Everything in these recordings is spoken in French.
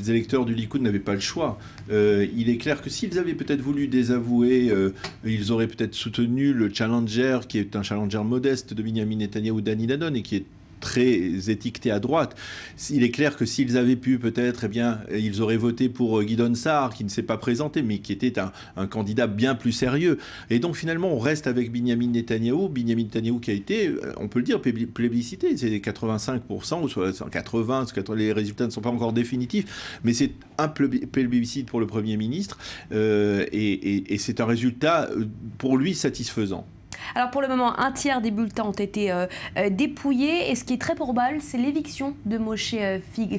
électeurs du Likoud n'avaient pas le choix. Il est clair que s'ils avaient peut-être voulu désavouer, ils auraient peut-être soutenu le challenger, qui est un challenger modeste de Binyamin Netanyahou, Dani Danon, et qui est très étiqueté à droite. Il est clair que s'ils avaient pu peut-être, eh bien, ils auraient voté pour Gideon Sa'ar, qui ne s'est pas présenté, mais qui était un candidat bien plus sérieux. Et donc finalement, on reste avec Binyamin Netanyahou qui a été, on peut le dire, plébiscité. C'est 85%, ou soit 80%, les résultats ne sont pas encore définitifs, mais c'est un plébiscite pour le Premier ministre, et c'est un résultat pour lui satisfaisant. Alors pour le moment, un tiers des bulletins ont été dépouillés et ce qui est très probable, c'est l'éviction de Moshe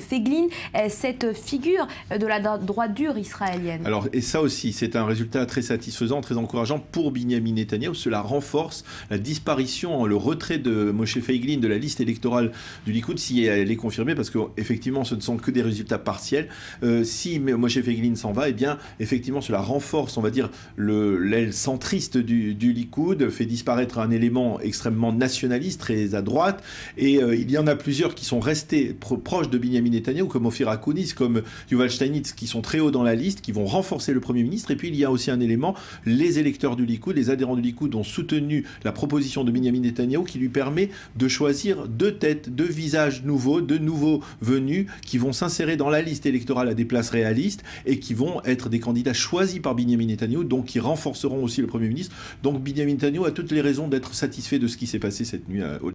Feiglin, cette figure de la droite dure israélienne. Alors, et ça aussi, c'est un résultat très satisfaisant, très encourageant pour Binyamin Netanyahou. Cela renforce la disparition, le retrait de Moshe Feiglin de la liste électorale du Likoud, si elle est confirmée, parce qu'effectivement, ce ne sont que des résultats partiels. Si Moshe Feiglin s'en va, eh bien, effectivement, cela renforce, on va dire, l'aile centriste du Likoud, fait disparaître un élément extrêmement nationaliste, très à droite, et il y en a plusieurs qui sont restés proches de Binyamin Netanyahou, comme Ophir Akounitz, comme Yuval Steinitz, qui sont très hauts dans la liste, qui vont renforcer le Premier ministre. Et puis il y a aussi un élément, les électeurs du Likoud, les adhérents du Likoud ont soutenu la proposition de Binyamin Netanyahou qui lui permet de choisir deux têtes, deux visages nouveaux, de nouveaux venus, qui vont s'insérer dans la liste électorale à des places réalistes et qui vont être des candidats choisis par Binyamin Netanyahou, donc qui renforceront aussi le Premier ministre. Donc Binyamin Netanyahou a toutes les raisons d'être satisfait de ce qui s'est passé cette nuit au